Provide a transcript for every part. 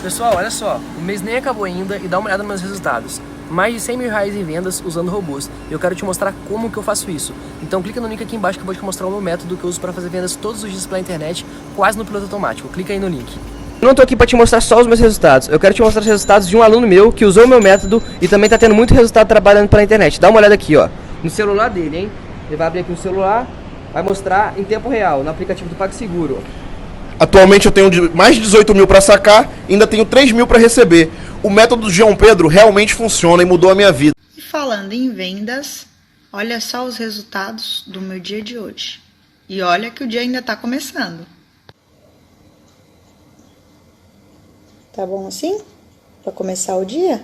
Pessoal, olha só, o mês nem acabou ainda e dá uma olhada nos meus resultados. Mais de 100 mil reais em vendas usando robôs. E eu quero te mostrar como que eu faço isso. Então clica no link aqui embaixo que eu vou te mostrar o meu método que eu uso para fazer vendas todos os dias pela internet, quase no piloto automático. Clica aí no link. Eu não tô aqui para te mostrar só os meus resultados. Eu quero te mostrar os resultados de um aluno meu que usou o meu método e também tá tendo muito resultado trabalhando pela internet. Dá uma olhada aqui, ó. No celular dele, hein? Ele vai abrir aqui o celular, vai mostrar em tempo real, no aplicativo do PagSeguro. Atualmente eu tenho mais de 18 mil para sacar e ainda tenho 3 mil para receber. O método do João Pedro realmente funciona e mudou a minha vida. E falando em vendas, olha só os resultados do meu dia de hoje. E olha que o dia ainda está começando. Tá bom assim? Para começar o dia?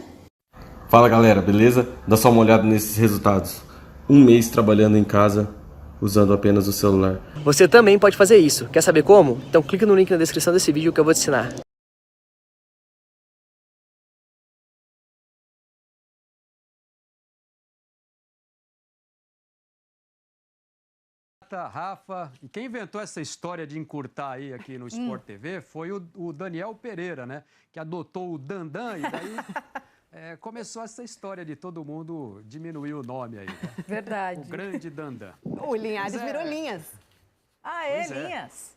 Fala galera, beleza? Dá só uma olhada nesses resultados. Um mês trabalhando em casa, usando apenas o celular. Você também pode fazer isso. Quer saber como? Então clica no link na descrição desse vídeo que eu vou te ensinar. Rafa, e quem inventou essa história de encurtar aí aqui no Sport TV foi o Daniel Pereira, né? Que adotou o Dandan e daí começou essa história de todo mundo diminuir o nome aí. Né? Verdade. O grande Dandan. O Linhares virou Linhas. Ah, Pois é. Linhas?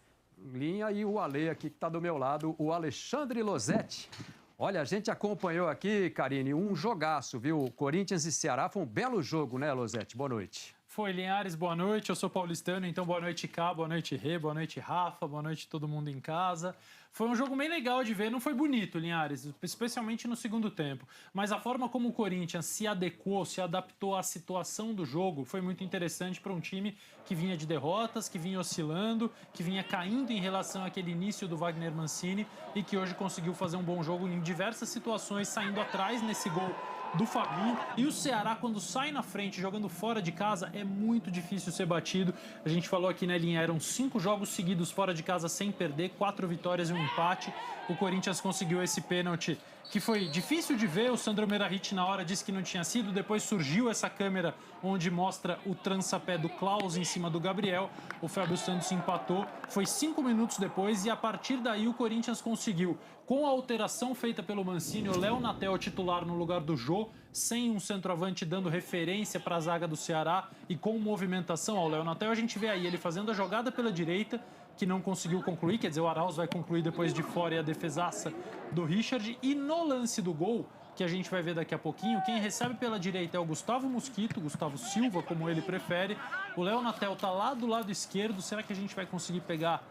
Linha e o Ale aqui que está do meu lado, o Alexandre Losetti. Olha, a gente acompanhou aqui, Karine, um jogaço, viu? Corinthians e Ceará foi um belo jogo, né, Losetti? Boa noite. Foi, Linhares, boa noite. Eu sou paulistano, então boa noite, Cá, boa noite, Rê, boa noite, Rafa, boa noite todo mundo em casa. Foi um jogo bem legal de ver, não foi bonito, Linhares, especialmente no segundo tempo. Mas a forma como o Corinthians se adequou, se adaptou à situação do jogo foi muito interessante para um time que vinha de derrotas, que vinha oscilando, que vinha caindo em relação àquele início do Wagner Mancini e que hoje conseguiu fazer um bom jogo em diversas situações, saindo atrás nesse gol do Fabinho. E o Ceará, quando sai na frente, jogando fora de casa, é muito difícil ser batido. A gente falou aqui na linha, eram 5 jogos seguidos fora de casa sem perder, 4 vitórias e um empate. O Corinthians conseguiu esse pênalti que foi difícil de ver. O Sandro Meirahit na hora disse que não tinha sido, depois surgiu essa câmera onde mostra o trançapé do Klaus em cima do Gabriel. O Fábio Santos empatou, foi 5 minutos depois e a partir daí o Corinthians conseguiu, com a alteração feita pelo Mancini, o Léo Natel titular no lugar do Jô, sem um centroavante dando referência para a zaga do Ceará e com movimentação ao Léo Natel, a gente vê aí ele fazendo a jogada pela direita, que não conseguiu concluir, quer dizer, o Arauz vai concluir depois de fora e a defesaça do Richard. E no lance do gol, que a gente vai ver daqui a pouquinho, quem recebe pela direita é o Gustavo Mosquito, Gustavo Silva, como ele prefere. O Léo Natel tá lá do lado esquerdo, será que a gente vai conseguir pegar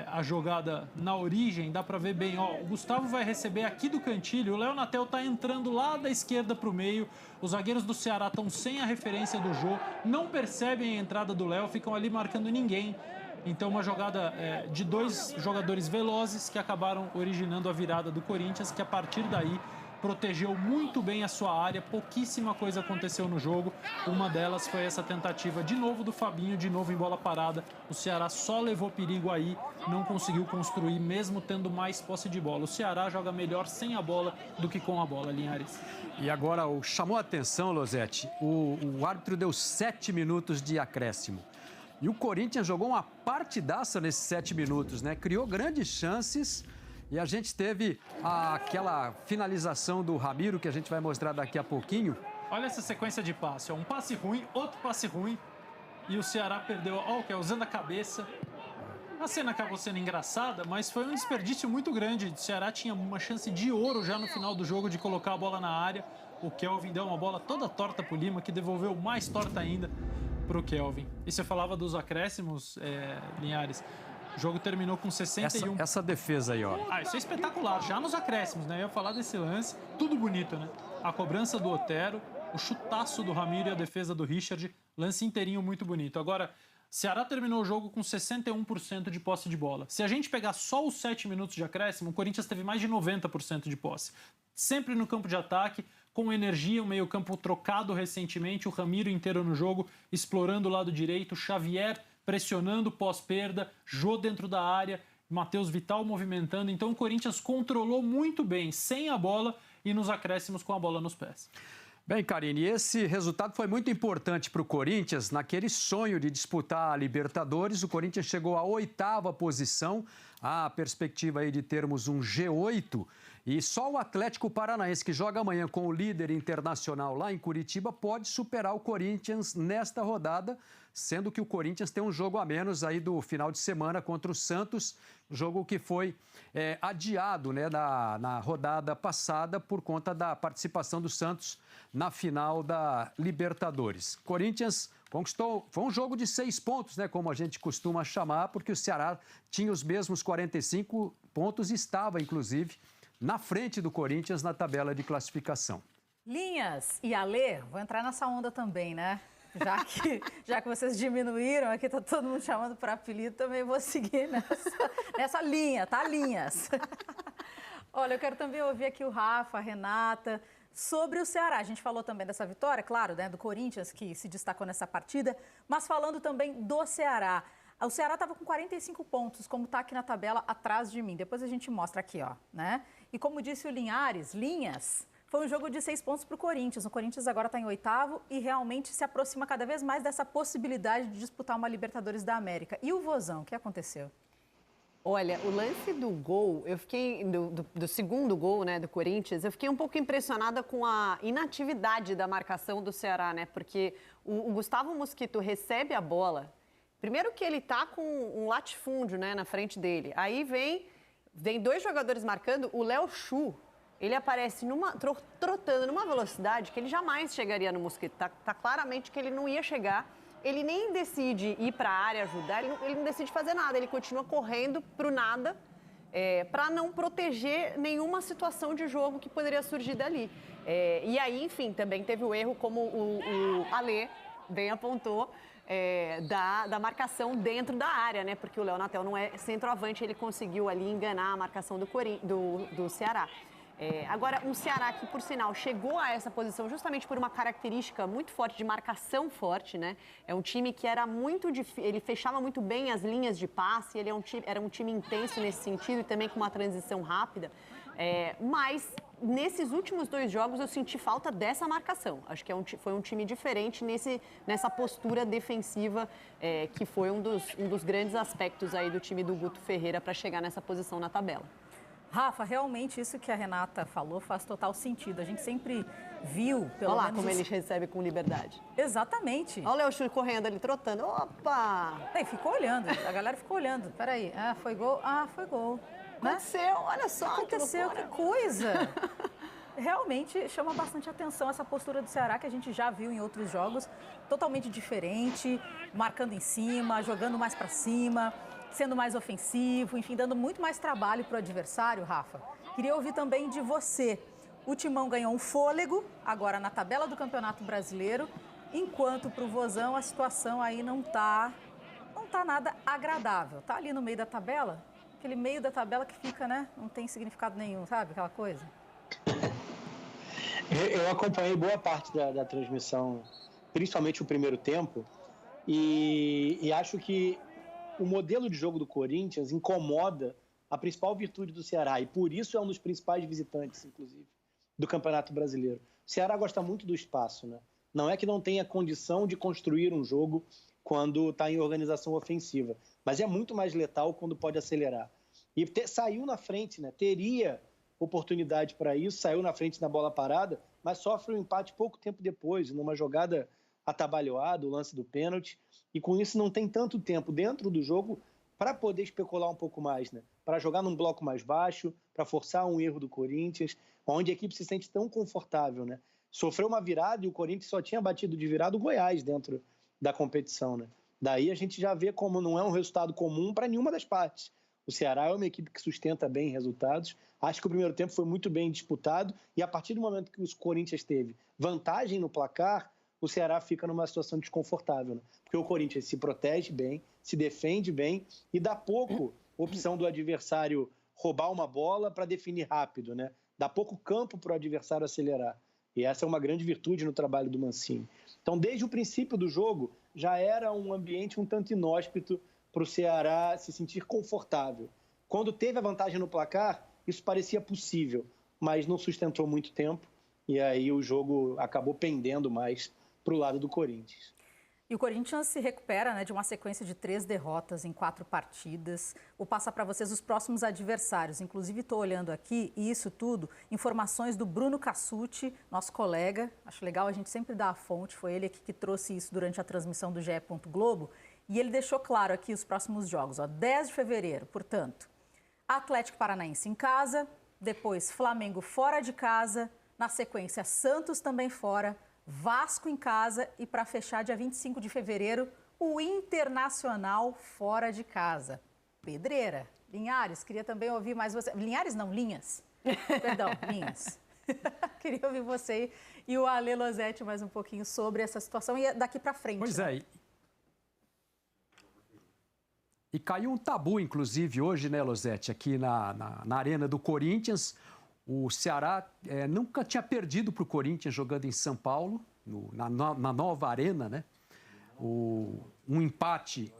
a jogada na origem? Dá para ver bem, ó, o Gustavo vai receber aqui do cantilho, o Léo Natel tá entrando lá da esquerda para o meio, os zagueiros do Ceará estão sem a referência do Jô, não percebem a entrada do Léo, ficam ali marcando ninguém. Então uma jogada de 2 jogadores velozes que acabaram originando a virada do Corinthians, que a partir daí protegeu muito bem a sua área, pouquíssima coisa aconteceu no jogo. Uma delas foi essa tentativa de novo do Fabinho, de novo em bola parada. O Ceará só levou perigo aí, não conseguiu construir, mesmo tendo mais posse de bola. O Ceará joga melhor sem a bola do que com a bola, Linhares. E agora chamou a atenção, Losetti, o árbitro deu 7 minutos de acréscimo. E o Corinthians jogou uma partidaça nesses 7 minutos, né? Criou grandes chances e a gente teve aquela finalização do Ramiro, que a gente vai mostrar daqui a pouquinho. Olha essa sequência de passe, um passe ruim, outro passe ruim e o Ceará perdeu, usando a cabeça. A cena acabou sendo engraçada, mas foi um desperdício muito grande. O Ceará tinha uma chance de ouro já no final do jogo de colocar a bola na área. O Kelvin deu uma bola toda torta pro Lima, que devolveu mais torta ainda pro Kelvin. E você falava dos acréscimos, Linhares. O jogo terminou com 61... Essa defesa aí, ó. Isso é espetacular. Já nos acréscimos, né? Eu ia falar desse lance. Tudo bonito, né? A cobrança do Otero, o chutaço do Ramiro e a defesa do Richard. Lance inteirinho muito bonito. Agora, Ceará terminou o jogo com 61% de posse de bola. Se a gente pegar só os 7 minutos de acréscimo, o Corinthians teve mais de 90% de posse. Sempre no campo de ataque, com energia, o meio-campo trocado recentemente, o Ramiro inteiro no jogo, explorando o lado direito, Xavier pressionando pós-perda, Jô dentro da área, Matheus Vital movimentando. Então o Corinthians controlou muito bem, sem a bola e nos acréscimos com a bola nos pés. Bem, Karine, esse resultado foi muito importante para o Corinthians. Naquele sonho de disputar a Libertadores, o Corinthians chegou à 8ª posição. A perspectiva aí de termos um G8. E só o Atlético Paranaense, que joga amanhã com o líder internacional lá em Curitiba, pode superar o Corinthians nesta rodada, sendo que o Corinthians tem um jogo a menos aí do final de semana contra o Santos, jogo que foi adiado, né, na rodada passada por conta da participação do Santos na final da Libertadores. Corinthians conquistou, foi um jogo de 6 pontos, né, como a gente costuma chamar, porque o Ceará tinha os mesmos 45 pontos e estava, inclusive, na frente do Corinthians na tabela de classificação. Linhas e Alê, vou entrar nessa onda também, né? Já que vocês diminuíram, aqui tá todo mundo chamando por apelido, também vou seguir nessa linha, tá? Linhas. Olha, eu quero também ouvir aqui o Rafa, a Renata, sobre o Ceará. A gente falou também dessa vitória, claro, né, do Corinthians, que se destacou nessa partida, mas falando também do Ceará. O Ceará estava com 45 pontos, como está aqui na tabela atrás de mim. Depois a gente mostra aqui, ó, né? E como disse o Linhas, foi um jogo de 6 pontos para o Corinthians. O Corinthians agora está em 8º e realmente se aproxima cada vez mais dessa possibilidade de disputar uma Libertadores da América. E o Vozão, o que aconteceu? Olha, o lance do gol, eu fiquei, do segundo gol, né, do Corinthians, eu fiquei um pouco impressionada com a inatividade da marcação do Ceará, né? Porque o Gustavo Mosquito recebe a bola, primeiro que ele tá com um latifúndio, né, na frente dele. Aí vem 2 jogadores marcando, o Léo Chu, ele aparece trotando numa velocidade que ele jamais chegaria no Mosquito. Tá claramente que ele não ia chegar. Ele nem decide ir para a área ajudar, ele não decide fazer nada, ele continua correndo para o nada, para não proteger nenhuma situação de jogo que poderia surgir dali. E aí, enfim, também teve o erro, como o Alê bem apontou, da marcação dentro da área, né? Porque o Léo Natel não é centroavante, ele conseguiu ali enganar a marcação do Ceará. Agora, um Ceará que, por sinal, chegou a essa posição justamente por uma característica muito forte de marcação forte, né? É um time que era muito difícil, ele fechava muito bem as linhas de passe, ele era um time intenso nesse sentido e também com uma transição rápida. Mas, nesses últimos 2 jogos, eu senti falta dessa marcação. Acho que foi um time diferente nessa postura defensiva, que foi um dos grandes aspectos aí do time do Guto Ferreira para chegar nessa posição na tabela. Rafa, realmente isso que a Renata falou faz total sentido. A gente sempre viu, pelo Olha lá menos... como ele recebe com liberdade. Exatamente. Olha o Léo Chu correndo ali, trotando. Opa! Ficou olhando, a galera ficou olhando. Peraí, foi gol? Foi gol. Aconteceu, olha só. Aconteceu, que coisa! Realmente chama bastante atenção essa postura do Ceará que a gente já viu em outros jogos, totalmente diferente, marcando em cima, jogando mais para cima, sendo mais ofensivo, enfim, dando muito mais trabalho para o adversário, Rafa. Queria ouvir também de você. O Timão ganhou um fôlego agora na tabela do Campeonato Brasileiro, enquanto para o Vozão a situação aí não tá nada agradável. Tá ali no meio da tabela, aquele meio da tabela que fica, né, não tem significado nenhum, sabe, aquela coisa? Eu acompanhei boa parte da transmissão, principalmente o primeiro tempo, e acho que o modelo de jogo do Corinthians incomoda a principal virtude do Ceará, e por isso é um dos principais visitantes, inclusive, do Campeonato Brasileiro. O Ceará gosta muito do espaço, né? Não é que não tenha condição de construir um jogo quando está em organização ofensiva, mas é muito mais letal quando pode acelerar. E saiu na frente, né? Teria oportunidade para isso, saiu na frente na bola parada, mas sofre um empate pouco tempo depois, numa jogada atabalhoada, o lance do pênalti, e com isso não tem tanto tempo dentro do jogo para poder especular um pouco mais, né? Para jogar num bloco mais baixo, para forçar um erro do Corinthians, onde a equipe se sente tão confortável, né? Sofreu uma virada e o Corinthians só tinha batido de virada o Goiás dentro da competição, né? Daí a gente já vê como não é um resultado comum para nenhuma das partes. O Ceará é uma equipe que sustenta bem resultados. Acho que o primeiro tempo foi muito bem disputado e a partir do momento que o Corinthians teve vantagem no placar, o Ceará fica numa situação desconfortável, né? Porque o Corinthians se protege bem, se defende bem e dá pouco opção do adversário roubar uma bola para definir rápido, né? Dá pouco campo para o adversário acelerar. E essa é uma grande virtude no trabalho do Mancini. Então, desde o princípio do jogo, já era um ambiente um tanto inóspito para o Ceará se sentir confortável. Quando teve a vantagem no placar, isso parecia possível, mas não sustentou muito tempo e aí o jogo acabou pendendo mais para o lado do Corinthians. E o Corinthians se recupera, né, de uma sequência de 3 derrotas em 4 partidas. Vou passar para vocês os próximos adversários. Inclusive, estou olhando aqui, e isso tudo, informações do Bruno Cassucci, nosso colega. Acho legal a gente sempre dar a fonte. Foi ele aqui que trouxe isso durante a transmissão do GE. Globo. E ele deixou claro aqui os próximos jogos. 10 de fevereiro, portanto, Atlético Paranaense em casa. Depois, Flamengo fora de casa. Na sequência, Santos também fora. Vasco em casa e, para fechar, dia 25 de fevereiro, o Internacional fora de casa. Pedreira. Linhares, queria também ouvir mais você. Linhares não, Linhas. Perdão, Linhas. Queria ouvir você e o Ale Losetti mais um pouquinho sobre essa situação e daqui para frente. Pois né? é. E caiu um tabu, inclusive, hoje, né, Losetti, aqui na Arena do Corinthians. O Ceará nunca tinha perdido para o Corinthians jogando em São Paulo, na nova arena, né?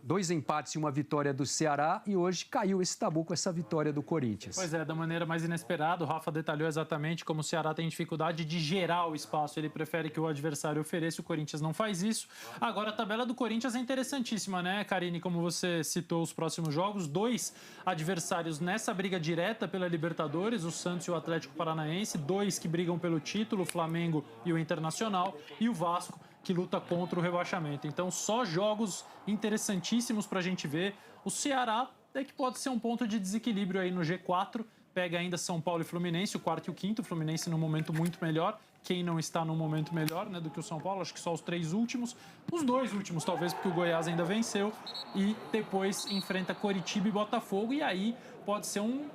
Dois empates e uma vitória do Ceará, e hoje caiu esse tabu com essa vitória do Corinthians. Pois é, da maneira mais inesperada. O Rafa detalhou exatamente como o Ceará tem dificuldade de gerar o espaço. Ele prefere que o adversário ofereça, o Corinthians não faz isso. Agora, a tabela do Corinthians é interessantíssima, né, Karine? Como você citou os próximos jogos, 2 adversários nessa briga direta pela Libertadores, o Santos e o Atlético Paranaense, 2 que brigam pelo título, o Flamengo e o Internacional, e o Vasco, que luta contra o rebaixamento. Então, só jogos interessantíssimos para a gente ver. O Ceará é que pode ser um ponto de desequilíbrio aí no G4. Pega ainda São Paulo e Fluminense, o quarto e o quinto. O Fluminense num momento muito melhor. Quem não está num momento melhor, né, do que o São Paulo? Acho que só os 3 últimos. Os 2 últimos, talvez, porque o Goiás ainda venceu. E depois enfrenta Coritiba e Botafogo. E aí pode ser um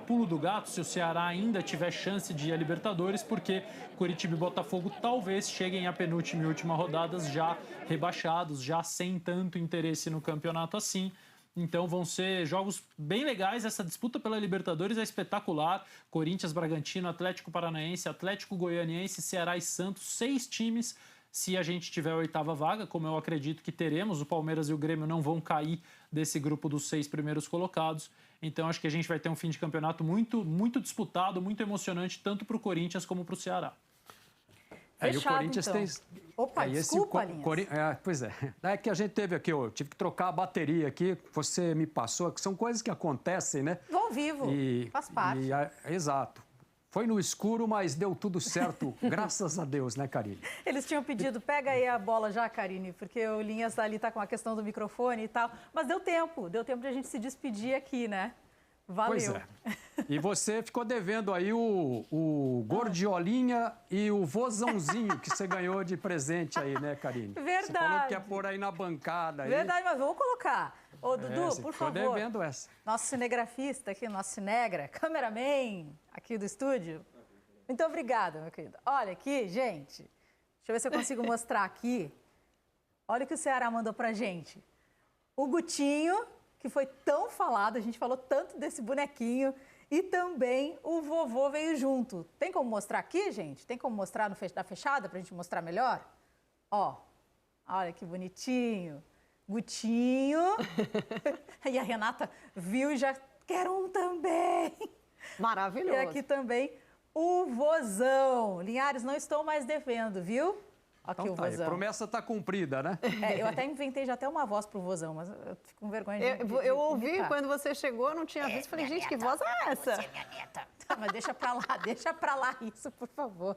pulo do gato se o Ceará ainda tiver chance de ir a Libertadores, porque Coritiba e Botafogo talvez cheguem à penúltima e última rodadas já rebaixados, já sem tanto interesse no campeonato assim. Então vão ser jogos bem legais. Essa disputa pela Libertadores é espetacular. Corinthians, Bragantino, Atlético Paranaense, Atlético Goianiense, Ceará e Santos, 6 times. Se a gente tiver a 8ª vaga, como eu acredito que teremos, o Palmeiras e o Grêmio não vão cair desse grupo dos 6 primeiros colocados. Então, acho que a gente vai ter um fim de campeonato muito, muito disputado, muito emocionante, tanto para o Corinthians como para o Ceará. Fechado, e o Corinthians então. tem... Opa, desculpa, Linhas. Pois é. É que a gente teve aqui, eu tive que trocar a bateria aqui, você me passou, que são coisas que acontecem, né? Ao vivo, faz parte. Exato. Foi no escuro, mas deu tudo certo, graças a Deus, né, Karine? Eles tinham pedido, pega aí a bola já, Karine, porque o Linhas ali tá com a questão do microfone e tal. Mas deu tempo de a gente se despedir aqui, né? Valeu. Pois é. E você ficou devendo aí o Gordiolinha e o Vozãozinho que você ganhou de presente aí, né, Karine? Verdade. Você falou que ia pôr aí na bancada. Aí. Verdade, mas vamos colocar. Ô, Dudu, por favor. Ficou devendo essa. Nosso cinegrafista aqui, nosso cinegra, cameraman aqui do estúdio. Muito obrigada, meu querido. Olha aqui, gente. Deixa eu ver se eu consigo mostrar aqui. Olha o que o Ceará mandou pra gente. O Gutinho, que foi tão falado, a gente falou tanto desse bonequinho, e também o vovô veio junto. Tem como mostrar aqui, gente? Tem como mostrar na fechada pra gente mostrar melhor? Ó, olha que bonitinho. Gutinho. E a Renata viu e já quer um também. Maravilhoso. E aqui também o vozão. Linhares, não estou mais devendo, viu? Aqui Então o tá aí, vozão. a promessa está cumprida, né? Eu até inventei já até uma voz pro vozão, mas eu fico com vergonha de Eu ouvi imitar. quando você chegou, não tinha visto. Falei, gente, que voz é essa? Você é minha neta. Tá, mas deixa pra lá isso, por favor.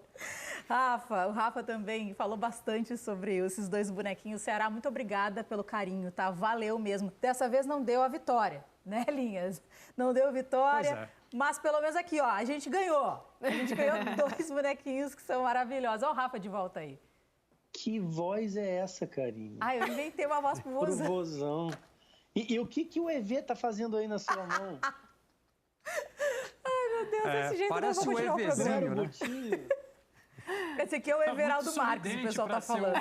O Rafa também falou bastante sobre esses 2 bonequinhos. Ceará, muito obrigada pelo carinho, tá? Valeu mesmo. Dessa vez não deu a vitória, né, Linhas? Não deu vitória. Pois é. Mas pelo menos aqui, ó, a gente ganhou. A gente ganhou 2 bonequinhos que são maravilhosos. Olha o Rafa de volta aí. Que voz é essa, Karine? Eu inventei uma voz pro vozão. Pro vozão. E o que o EV tá fazendo aí na sua mão? Ai, meu Deus, desse jeito nós parece vamos o tirar o EVzinho, programa. né? Esse aqui é o Everaldo Marques, o pessoal tá falando.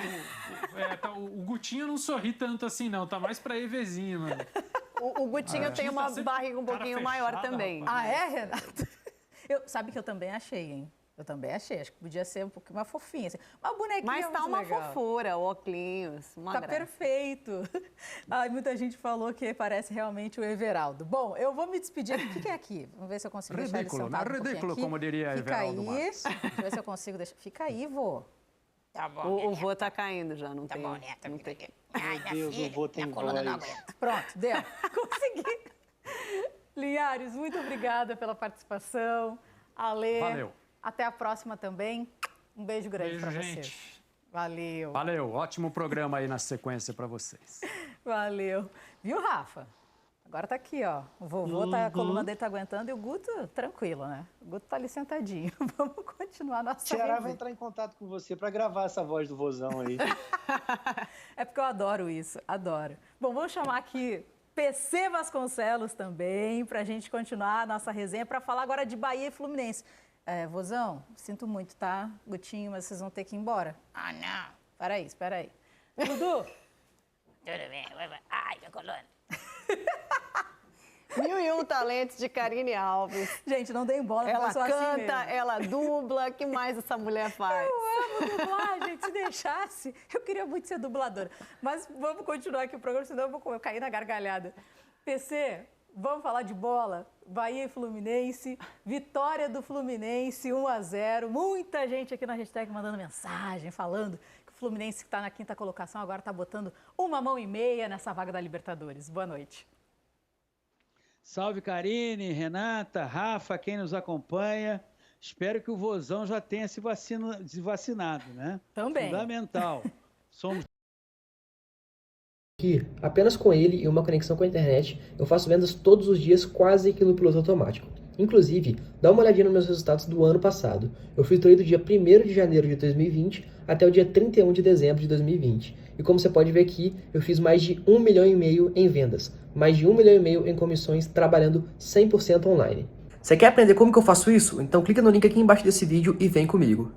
O Gutinho não sorri tanto assim, não. Tá mais pra EVzinho, mano. O Gutinho tem uma barriga um pouquinho maior também. Rapaz. É, Renato? Sabe que eu também achei, hein? Eu também achei. Acho que podia ser um pouquinho mais fofinha. Assim. Mas o bonequinho Mas é tá muito uma legal. fofura, o óculos, uma Tá graça. perfeito. Muita gente falou que parece realmente o Everaldo. Bom, eu vou me despedir aqui. O que é aqui? Vamos ver se eu consigo deixar ele Ridículo, sentado né? um pouquinho Ridículo, aqui. como diria Fica Everaldo aí. Marques. Deixa eu ver se eu consigo deixar. Fica aí, vô. Tá bom, O vô tá caindo já, não tem. bom, Neto. Não tem. Ai, Meu Deus, o vô tem minha coluna não voz. aguenta. Pronto, deu. Consegui. Linhares, muito obrigada pela participação. Ale, Valeu. até a próxima também. Um beijo grande Beijo, pra gente. vocês. Valeu. Valeu, ótimo programa aí na sequência para vocês. Valeu. Viu, Rafa? Agora tá aqui, ó. O vovô, a coluna dele tá aguentando e o Guto, tranquilo, né? O Guto tá ali sentadinho. Vamos continuar nossa Ceará vai resenha. entrar em contato com você para gravar essa voz do vozão aí. É porque eu adoro isso, adoro. Bom, vamos chamar aqui PC Vasconcelos também, pra gente continuar a nossa resenha, para falar agora de Bahia e Fluminense. Vozão, sinto muito, tá? Gutinho, mas vocês vão ter que ir embora. Ah, não. Espera aí. Dudu, Tudo bem. Ai, minha coluna. 1001 talentos de Karine Alves. gente, não deem bola, porque Ela eu sou assim canta, mesmo. ela dubla. O que mais essa mulher faz? Eu amo dublar, gente. Se deixasse, eu queria muito ser dubladora. Mas vamos continuar aqui o programa, senão eu vou cair na gargalhada. PC, vamos falar de bola? Bahia e Fluminense, vitória do Fluminense, 1-0. Muita gente aqui na hashtag mandando mensagem, falando que o Fluminense, que está na 5ª colocação, agora está botando 1,5 nessa vaga da Libertadores. Boa noite. Salve Karine, Renata, Rafa, quem nos acompanha. Espero que o vozão já tenha se vacinado, né? Também. Fundamental. Somos Que apenas com ele e uma conexão com a internet eu faço vendas todos os dias quase que no piloto automático. Inclusive, dá uma olhadinha nos meus resultados do ano passado. Eu filtrei do dia 1º de janeiro de 2020 até o dia 31 de dezembro de 2020. E como você pode ver aqui, eu fiz mais de 1,5 milhão em vendas, mais de 1,5 milhão em comissões trabalhando 100% online. Você quer aprender como que eu faço isso? Então clica no link aqui embaixo desse vídeo e vem comigo.